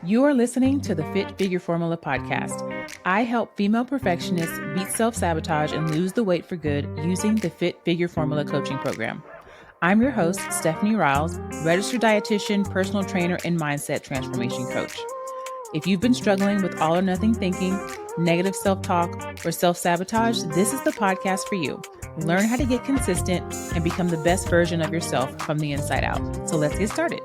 You are listening to the Fit Figure Formula podcast. I help female perfectionists beat self-sabotage and lose the weight for good using the Fit Figure Formula coaching program. I'm your host, Stephanie Riles, registered dietitian, personal trainer, and mindset transformation coach. If you've been struggling with all or nothing thinking, negative self-talk, or self-sabotage, this is the podcast for you. Learn how to get consistent and become the best version of yourself from the inside out. So let's get started.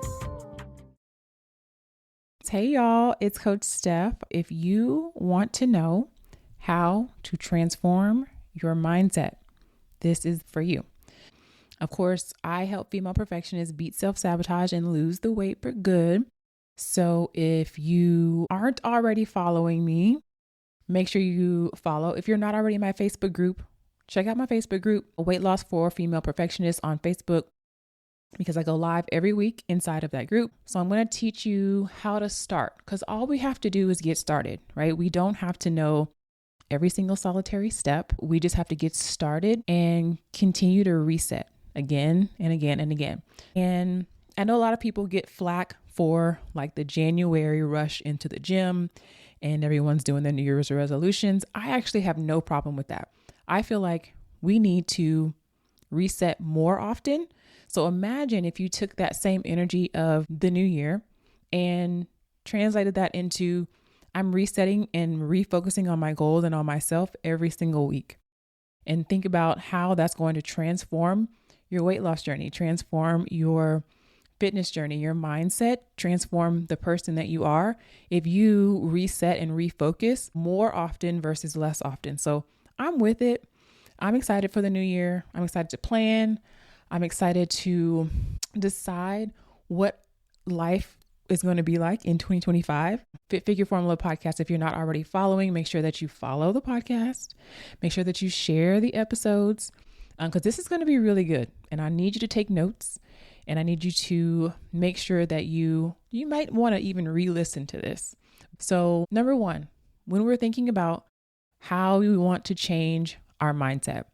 Hey y'all, it's Coach Steph. If you want to know how to transform your mindset, this is for you. Of course, I help female perfectionists beat self-sabotage and lose the weight for good. So if you aren't already following me, make sure you follow. If you're not already in my Facebook group, check out my Facebook group, Weight Loss for Female Perfectionists on Facebook, because I go live every week inside of that group. So I'm going to teach you how to start, because all we have to do is get started, right? We don't have to know every single solitary step. We just have to get started and continue to reset again and again and again. And I know a lot of people get flack for like the January rush into the gym and everyone's doing their New Year's resolutions. I actually have no problem with that. I feel like we need to reset more often. So imagine if you took that same energy of the new year and translated that into I'm resetting and refocusing on my goals and on myself every single week. And think about how that's going to transform your weight loss journey, transform your fitness journey, your mindset, transform the person that you are if you reset and refocus more often versus less often. So I'm with it. I'm excited for the new year. I'm excited to plan. I'm excited to decide what life is going to be like in 2025. Fit Figure Formula podcast. If you're not already following, make sure that you follow the podcast. Make sure that you share the episodes because this is going to be really good. And I need you to take notes, and I need you to make sure that you might want to even re-listen to this. So number one, when we're thinking about how we want to change our mindset,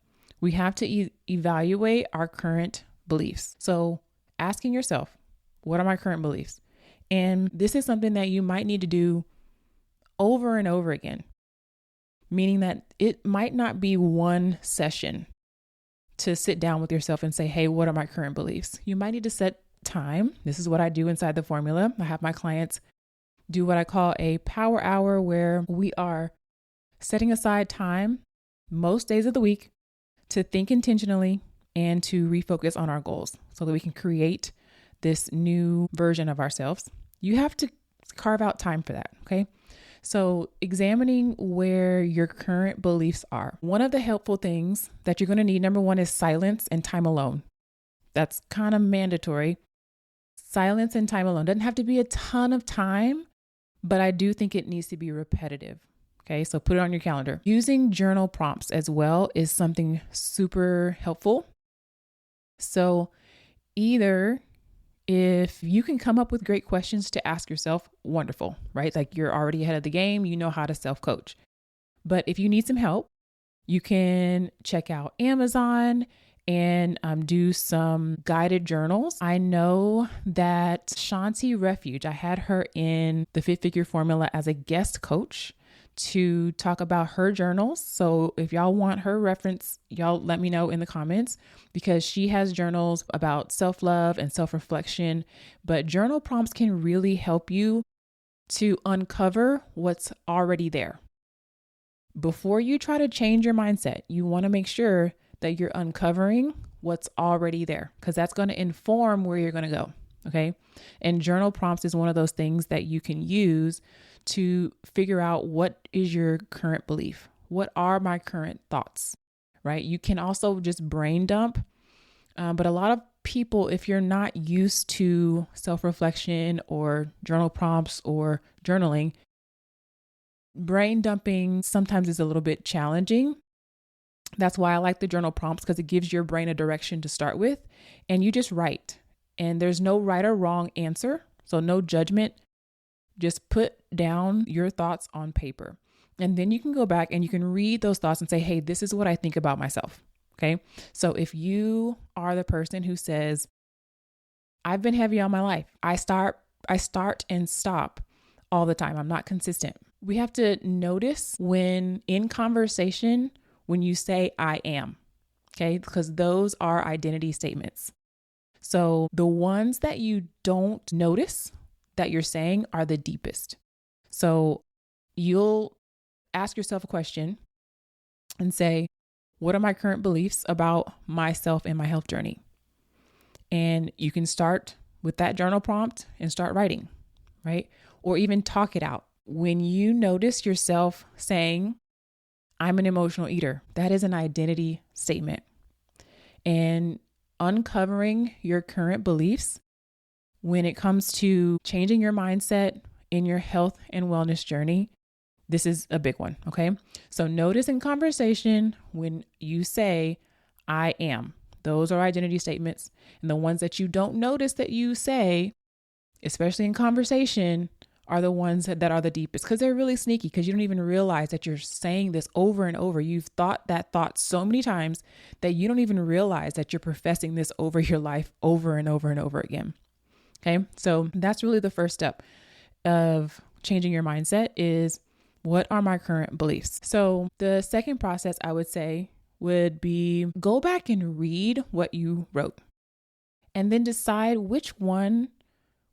we have to evaluate our current beliefs. So asking yourself, what are my current beliefs? And this is something that you might need to do over and over again, meaning that it might not be one session to sit down with yourself and say, hey, what are my current beliefs? You might need to set time. This is what I do inside the formula. I have my clients do what I call a power hour, where we are setting aside time most days of the week to think intentionally and to refocus on our goals so that we can create this new version of ourselves. You have to carve out time for that, okay? So examining where your current beliefs are. One of the helpful things that you're going to need, number one, is silence and time alone. That's kind of mandatory. Silence and time alone. Doesn't have to be a ton of time, but I do think it needs to be repetitive. Okay, so put it on your calendar. Using journal prompts as well is something super helpful. So either if you can come up with great questions to ask yourself, wonderful, right? Like you're already ahead of the game, you know how to self-coach. But if you need some help, you can check out Amazon and do some guided journals. I know that Shanti Refuge, I had her in the Fit Figure Formula as a guest coach to talk about her journals. So if y'all want her reference, y'all let me know in the comments, because she has journals about self-love and self-reflection. But journal prompts can really help you to uncover what's already there. Before you try to change your mindset, you want to make sure that you're uncovering what's already there, because that's going to inform where you're going to go. Okay. And journal prompts is one of those things that you can use to figure out what is your current belief. What are my current thoughts, right? You can also just brain dump. But a lot of people, if you're not used to self-reflection or journal prompts or journaling, brain dumping sometimes is a little bit challenging. That's why I like the journal prompts, because it gives your brain a direction to start with, and you just write. And there's no right or wrong answer. So no judgment. Just put down your thoughts on paper. And then you can go back and you can read those thoughts and say, hey, this is what I think about myself. Okay. So if you are the person who says, I've been heavy all my life. I start and stop all the time. I'm not consistent. We have to notice when in conversation, when you say I am, okay? Because those are identity statements. So the ones that you don't notice that you're saying are the deepest. So you'll ask yourself a question and say, what are my current beliefs about myself and my health journey? And you can start with that journal prompt and start writing, right? Or even talk it out. When you notice yourself saying, I'm an emotional eater, that is an identity statement. And uncovering your current beliefs when it comes to changing your mindset in your health and wellness journey, this is a big one, okay? So notice in conversation when you say, I am. Those are identity statements. And the ones that you don't notice that you say, especially in conversation, are the ones that are the deepest because they're really sneaky because you don't even realize that you're saying this over and over. You've thought that thought so many times that you don't even realize that you're professing this over your life over and over and over again. Okay. So that's really the first step of changing your mindset is what are my current beliefs? So the second process I would say would be go back and read what you wrote and then decide which one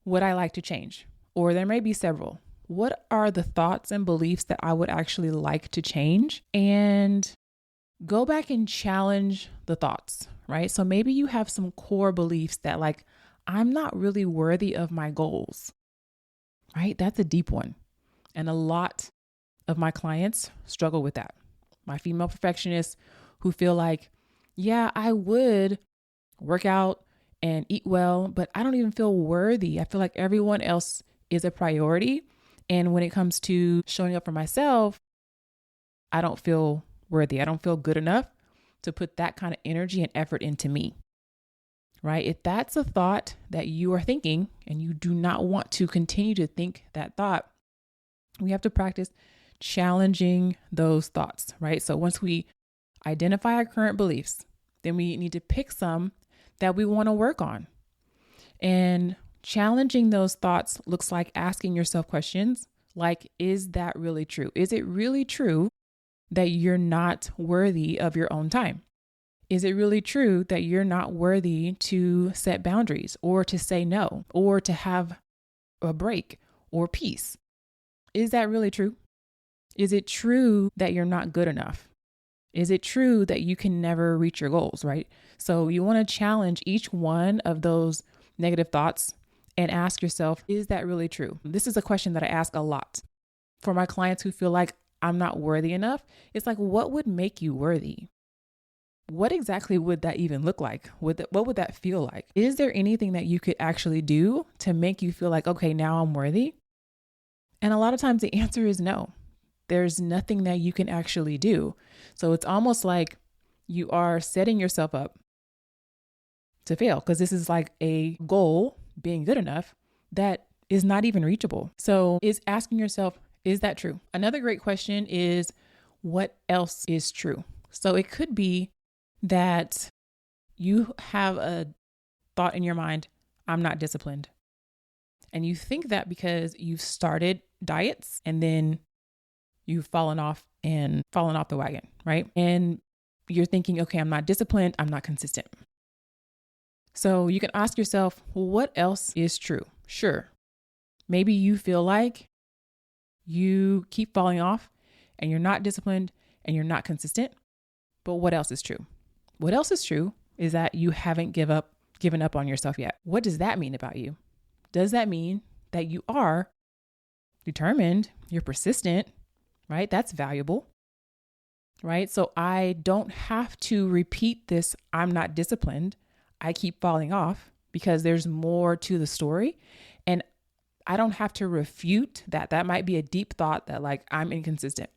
would I like to change? Or there may be several. What are the thoughts and beliefs that I would actually like to change? And go back and challenge the thoughts, right? So maybe you have some core beliefs that like, I'm not really worthy of my goals, right? That's a deep one. And a lot of my clients struggle with that. My female perfectionists who feel like, yeah, I would work out and eat well, but I don't even feel worthy. I feel like everyone else is a priority. And when it comes to showing up for myself, I don't feel worthy. I don't feel good enough to put that kind of energy and effort into me, right? If that's a thought that you are thinking and you do not want to continue to think that thought, we have to practice challenging those thoughts, right? So once we identify our current beliefs, then we need to pick some that we want to work on. And challenging those thoughts looks like asking yourself questions like, is that really true? Is it really true that you're not worthy of your own time? Is it really true that you're not worthy to set boundaries or to say no or to have a break or peace? Is that really true? Is it true that you're not good enough? Is it true that you can never reach your goals, right? So you want to challenge each one of those negative thoughts and ask yourself, is that really true? This is a question that I ask a lot for my clients who feel like I'm not worthy enough. It's like, what would make you worthy? What exactly would that even look like? What would that feel like? Is there anything that you could actually do to make you feel like, okay, now I'm worthy? And a lot of times the answer is no. There's nothing that you can actually do. So it's almost like you are setting yourself up to fail because this is like a goal, being good enough, that is not even reachable. So it's asking yourself, is that true? Another great question is, what else is true? So it could be that you have a thought in your mind, I'm not disciplined. And you think that because you've started diets and then you've fallen off the wagon, right? And you're thinking, okay, I'm not disciplined, I'm not consistent. So you can ask yourself, well, what else is true? Sure. Maybe you feel like you keep falling off and you're not disciplined and you're not consistent. But what else is true? What else is true is that you haven't given up on yourself yet. What does that mean about you? Does that mean that you are determined, you're persistent, right? That's valuable, right? So I don't have to repeat this, I'm not disciplined. I keep falling off because there's more to the story. And I don't have to refute that. That might be a deep thought that like I'm inconsistent.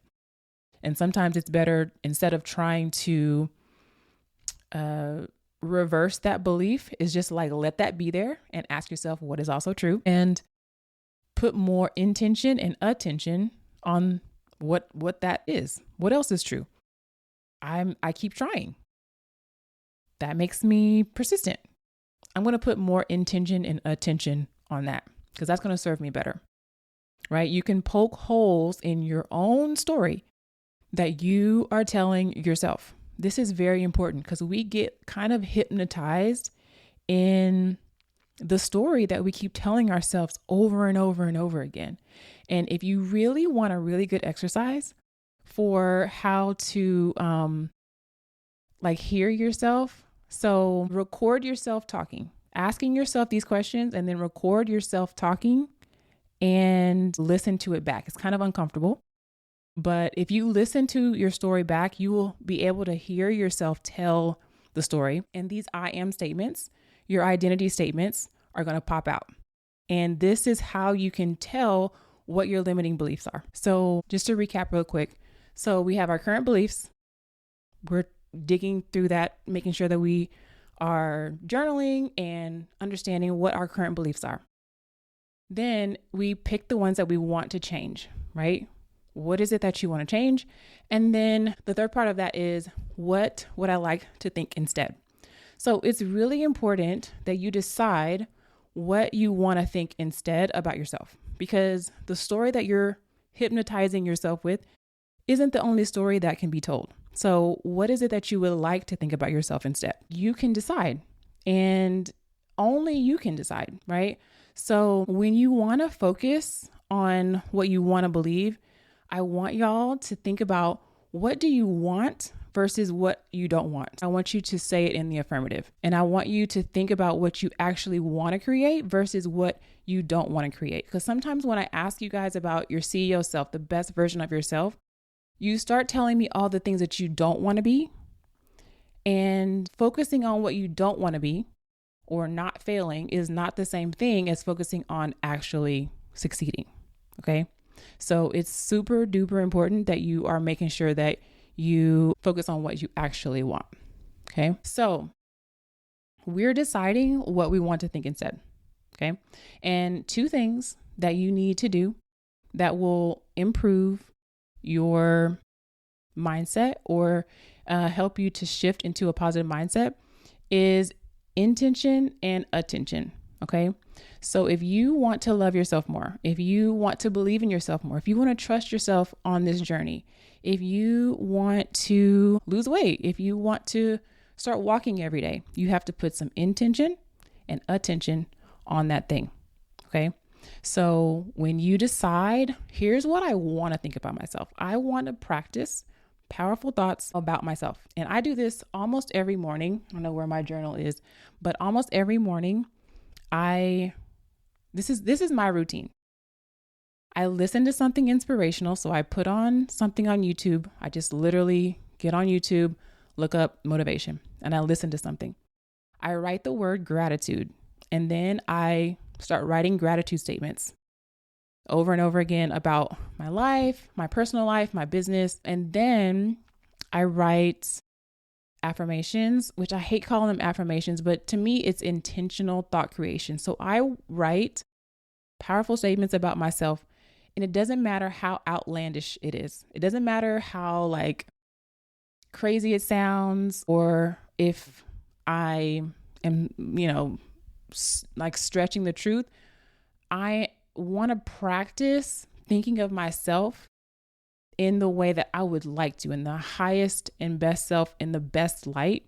And sometimes it's better, instead of trying to reverse that belief, is just like let that be there and ask yourself what is also true and put more intention and attention on what that is. What else is true? I keep trying. That makes me persistent. I'm going to put more intention and attention on that because that's going to serve me better. right? You can poke holes in your own story that you are telling yourself. This is very important because we get kind of hypnotized in the story that we keep telling ourselves over and over and over again. And if you really want a really good exercise for how to hear yourself, so record yourself talking, asking yourself these questions, and then record yourself talking and listen to it back. It's kind of uncomfortable, but if you listen to your story back, you will be able to hear yourself tell the story. And these I am statements, your identity statements, are going to pop out. And this is how you can tell what your limiting beliefs are. So just to recap real quick. So we have our current beliefs. We're digging through that, making sure that we are journaling and understanding what our current beliefs are. Then we pick the ones that we want to change, right? What is it that you want to change? And then the third part of that is, what would I like to think instead? So it's really important that you decide what you want to think instead about yourself, because the story that you're hypnotizing yourself with isn't the only story that can be told. So what is it that you would like to think about yourself instead? You can decide, and only you can decide, right? So when you want to focus on what you want to believe, I want y'all to think about, what do you want versus what you don't want? I want you to say it in the affirmative. And I want you to think about what you actually want to create versus what you don't want to create. Because sometimes when I ask you guys about your CEO self, the best version of yourself, you start telling me all the things that you don't want to be, and focusing on what you don't want to be or not failing is not the same thing as focusing on actually succeeding. Okay. So it's super duper important that you are making sure that you focus on what you actually want. Okay. So we're deciding what we want to think instead. Okay. And two things that you need to do that will improve your mindset or help you to shift into a positive mindset is intention and attention. Okay. So if you want to love yourself more, if you want to believe in yourself more, if you want to trust yourself on this journey, if you want to lose weight, if you want to start walking every day, you have to put some intention and attention on that thing. Okay. So when you decide, here's what I want to think about myself. I want to practice powerful thoughts about myself. And I do this almost every morning. I don't know where my journal is, but almost every morning, this is my routine. I listen to something inspirational. So I put on something on YouTube. I just literally get on YouTube, look up motivation, and I listen to something. I write the word gratitude, and then I start writing gratitude statements over and over again about my life, my personal life, my business. And then I write affirmations, which I hate calling them affirmations, but to me, it's intentional thought creation. So I write powerful statements about myself, and it doesn't matter how outlandish it is. It doesn't matter how crazy it sounds, or if I am, stretching the truth. I want to practice thinking of myself in the way that I would like to, in the highest and best self, in the best light,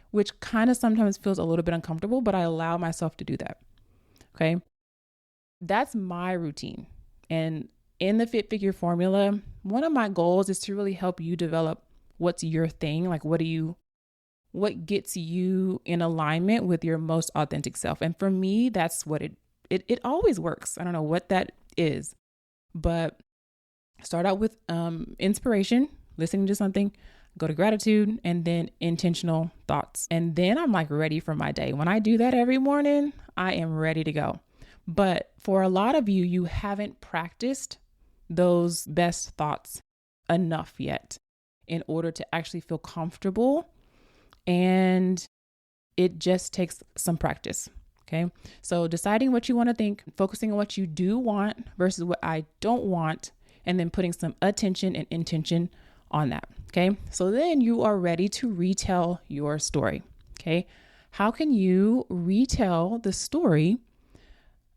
which kind of sometimes feels a little bit uncomfortable, but I allow myself to do that. Okay. That's my routine. And in the Fit Figure formula, one of my goals is to really help you develop what's your thing. What gets you in alignment with your most authentic self. And for me, that's what it always works. I don't know what that is, but start out with inspiration, listening to something, go to gratitude, and then intentional thoughts. And then I'm ready for my day. When I do that every morning, I am ready to go. But for a lot of you, you haven't practiced those best thoughts enough yet in order to actually feel comfortable. And it just takes some practice. Okay. So deciding what you want to think, focusing on what you do want versus what I don't want, and then putting some attention and intention on that. Okay. So then you are ready to retell your story. Okay. How can you retell the story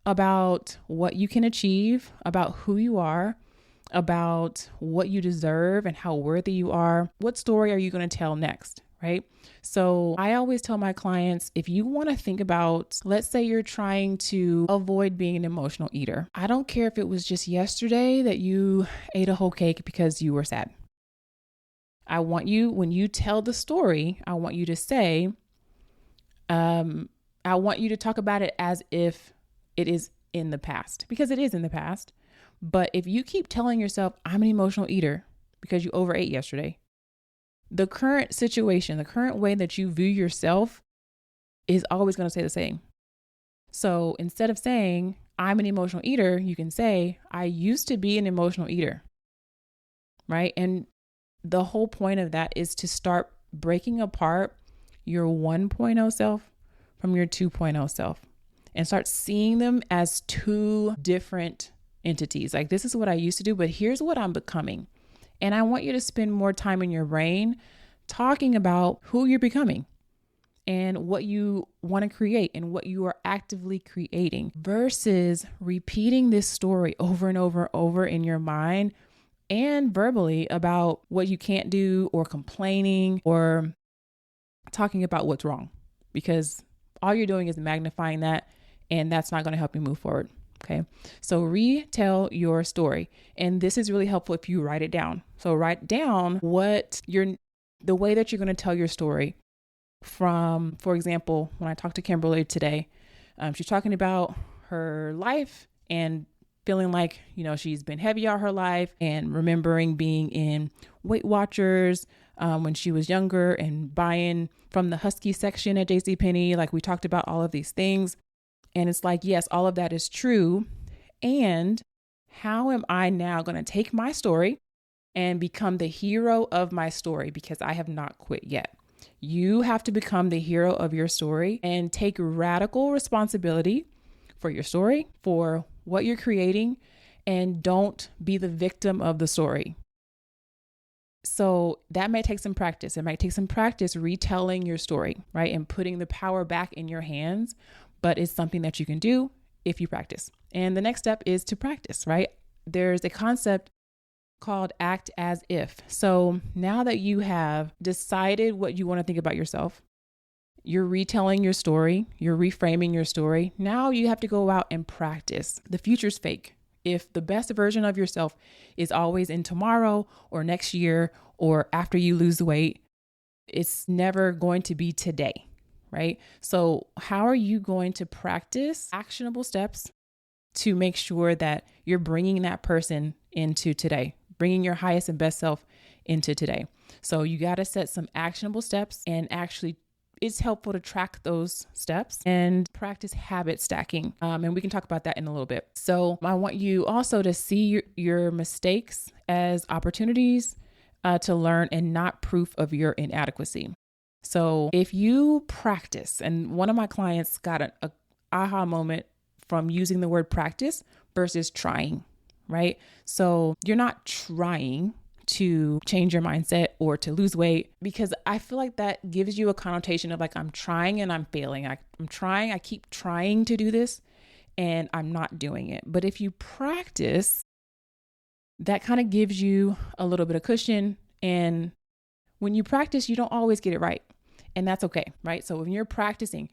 about what you can achieve, about who you are, about what you deserve and how worthy you are. What story are you going to tell next, right? So I always tell my clients, if you want to think about, let's say you're trying to avoid being an emotional eater. I don't care if it was just yesterday that you ate a whole cake because you were sad. I want you, when you tell the story, I want you to say, I want you to talk about it as if it is in the past, because it is in the past. But if you keep telling yourself, I'm an emotional eater because you overate yesterday, the current situation, the current way that you view yourself is always going to stay the same. So instead of saying, I'm an emotional eater, you can say, I used to be an emotional eater, right? And the whole point of that is to start breaking apart your 1.0 self from your 2.0 self and start seeing them as two different entities. Like, this is what I used to do, but here's what I'm becoming. And I want you to spend more time in your brain talking about who you're becoming and what you want to create and what you are actively creating versus repeating this story over and over and over in your mind and verbally about what you can't do or complaining or talking about what's wrong, because all you're doing is magnifying that, and that's not going to help you move forward. Okay. So retell your story. And this is really helpful if you write it down. So write down the way that you're going to tell your story from, for example, when I talked to Kimberly today, she's talking about her life and feeling like, she's been heavy all her life and remembering being in Weight Watchers when she was younger and buying from the Husky section at JCPenney. Like, we talked about all of these things. And it's like, yes, all of that is true. And how am I now going to take my story and become the hero of my story? Because I have not quit yet. You have to become the hero of your story and take radical responsibility for your story, for what you're creating, and don't be the victim of the story. So that may take some practice. It might take some practice retelling your story, right? And putting the power back in your hands. But it's something that you can do if you practice. And the next step is to practice, right? There's a concept called act as if. So now that you have decided what you want to think about yourself, you're retelling your story, you're reframing your story. Now you have to go out and practice. The future's fake. If the best version of yourself is always in tomorrow or next year or after you lose weight, it's never going to be today. Right? So how are you going to practice actionable steps to make sure that you're bringing that person into today, bringing your highest and best self into today? So you got to set some actionable steps, and actually it's helpful to track those steps and practice habit stacking. And we can talk about that in a little bit. So I want you also to see your mistakes as opportunities to learn and not proof of your inadequacy. So if you practice, and one of my clients got an aha moment from using the word practice versus trying, right? So you're not trying to change your mindset or to lose weight, because I feel like that gives you a connotation of like, I'm trying and I'm failing. I keep trying to do this and I'm not doing it. But if you practice, that kind of gives you a little bit of cushion. And when you practice, you don't always get it right. And that's okay, right? So when you're practicing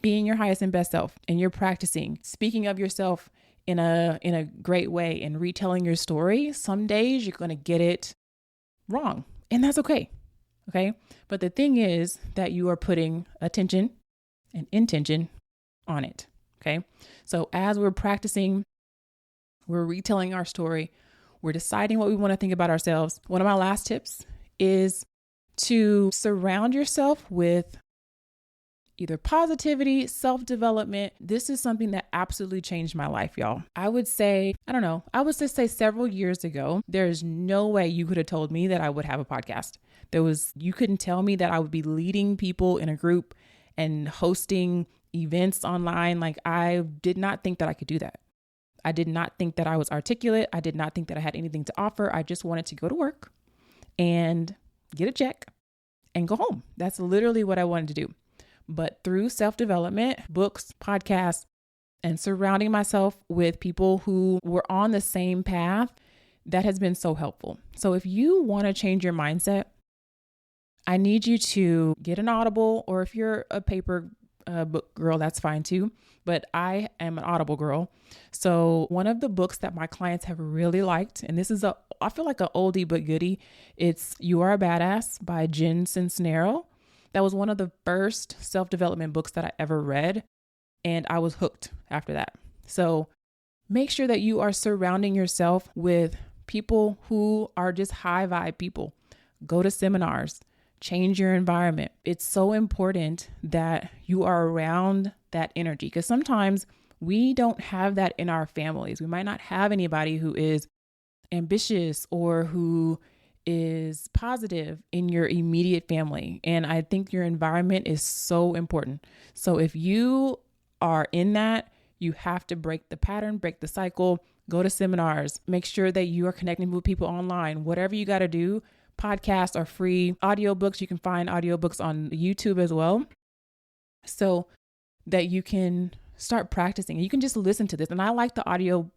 being your highest and best self, and you're practicing speaking of yourself in a great way and retelling your story, some days you're going to get it wrong. And that's okay. Okay. But the thing is that you are putting attention and intention on it. Okay. So as we're practicing, we're retelling our story, we're deciding what we want to think about ourselves. One of my last tips is to surround yourself with either positivity, self-development. This is something that absolutely changed my life, y'all. I would say several years ago, there's no way you could have told me that I would have a podcast. You couldn't tell me that I would be leading people in a group and hosting events online. Like, I did not think that I could do that. I did not think that I was articulate. I did not think that I had anything to offer. I just wanted to go to work and get a check and go home. That's literally what I wanted to do. But through self-development, books, podcasts, and surrounding myself with people who were on the same path, that has been so helpful. So if you want to change your mindset, I need you to get an Audible, or if you're a paper book girl, that's fine too. But I am an Audible girl. So one of the books that my clients have really liked, and this is I feel like an oldie but goodie, it's You Are a Badass by Jen Sincero. That was one of the first self-development books that I ever read, and I was hooked after that. So make sure that you are surrounding yourself with people who are just high vibe people. Go to seminars, change your environment. It's so important that you are around that energy, because sometimes we don't have that in our families. We might not have anybody who is ambitious or who is positive in your immediate family. And I think your environment is so important. So if you are in that, you have to break the pattern, break the cycle, go to seminars, make sure that you are connecting with people online, whatever you got to do. Podcasts are free. Audiobooks, you can find audiobooks on YouTube as well, so that you can start practicing. You can just listen to this. And I like the audio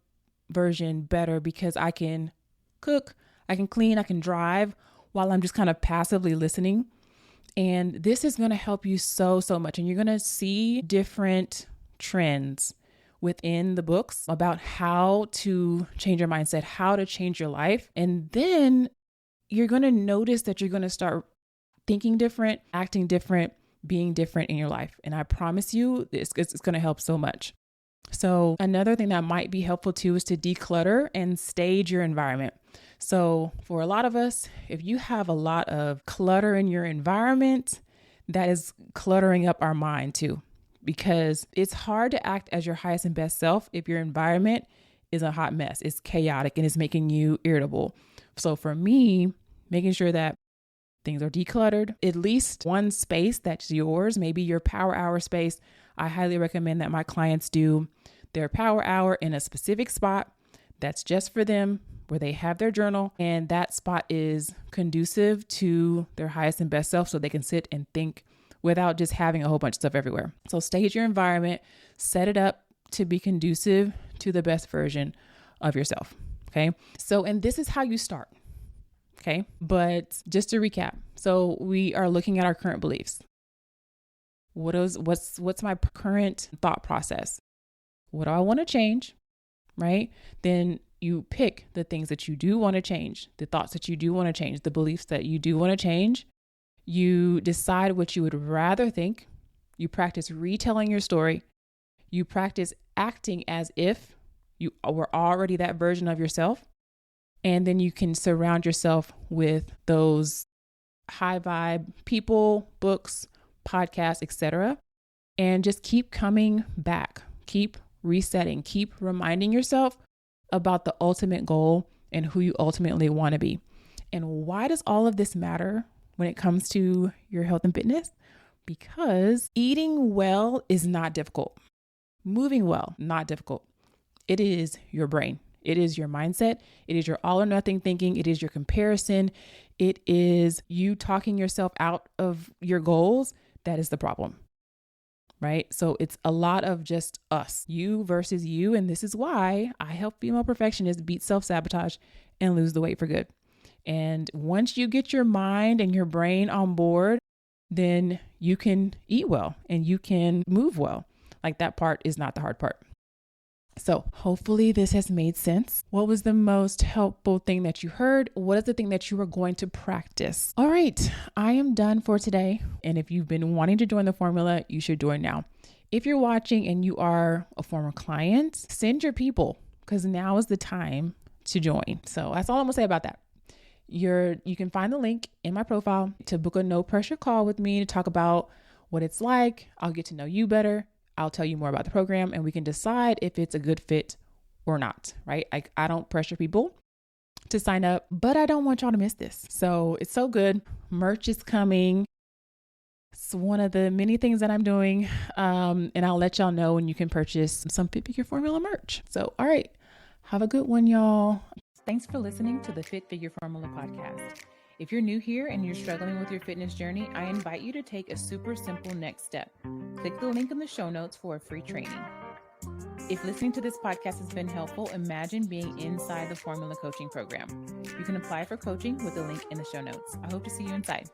version better because I can cook, I can clean, I can drive while I'm just kind of passively listening. And this is going to help you so much. And you're going to see different trends within the books about how to change your mindset, how to change your life. And then you're going to notice that you're going to start thinking different, acting different, being different in your life. And I promise you, it's going to help so much. So another thing that might be helpful too is to declutter and stage your environment. So for a lot of us, if you have a lot of clutter in your environment, that is cluttering up our mind too, because it's hard to act as your highest and best self if your environment is a hot mess, it's chaotic, and it's making you irritable. So for me, making sure that things are decluttered, at least one space that's yours, maybe your power hour space. I highly recommend that my clients do their power hour in a specific spot that's just for them, where they have their journal, and that spot is conducive to their highest and best self, so they can sit and think without just having a whole bunch of stuff everywhere. So stage your environment, set it up to be conducive to the best version of yourself. Okay. So, and this is how you start. Okay. But just to recap, so we are looking at our current beliefs. What's my current thought process? What do I want to change? Right? Then you pick the things that you do want to change, the thoughts that you do want to change, the beliefs that you do want to change. You decide what you would rather think. You practice retelling your story. You practice acting as if you were already that version of yourself. And then you can surround yourself with those high vibe people, books, podcasts, etc. And just keep coming back, keep resetting, keep reminding yourself about the ultimate goal and who you ultimately want to be. And why does all of this matter when it comes to your health and fitness? Because eating well is not difficult. Moving well, not difficult. It is your brain. It is your mindset. It is your all or nothing thinking. It is your comparison. It is you talking yourself out of your goals. That is the problem, right? So it's a lot of just us, you versus you. And this is why I help female perfectionists beat self-sabotage and lose the weight for good. And once you get your mind and your brain on board, then you can eat well and you can move well. Like, that part is not the hard part. So hopefully this has made sense. What was the most helpful thing that you heard? What is the thing that you are going to practice? All right, I am done for today. And if you've been wanting to join the formula, you should join now. If you're watching and you are a former client, send your people, because now is the time to join. So that's all I'm gonna say about that. You can find the link in my profile to book a no pressure call with me to talk about what it's like. I'll get to know you better. I'll tell you more about the program, and we can decide if it's a good fit or not, right? I don't pressure people to sign up, but I don't want y'all to miss this. So it's so good. Merch is coming. It's one of the many things that I'm doing. And I'll let y'all know when you can purchase some Fit Figure Formula merch. So, all right. Have a good one, y'all. Thanks for listening to the Fit Figure Formula podcast. If you're new here and you're struggling with your fitness journey, I invite you to take a super simple next step. Click the link in the show notes for a free training. If listening to this podcast has been helpful, imagine being inside the Formula Coaching Program. You can apply for coaching with the link in the show notes. I hope to see you inside.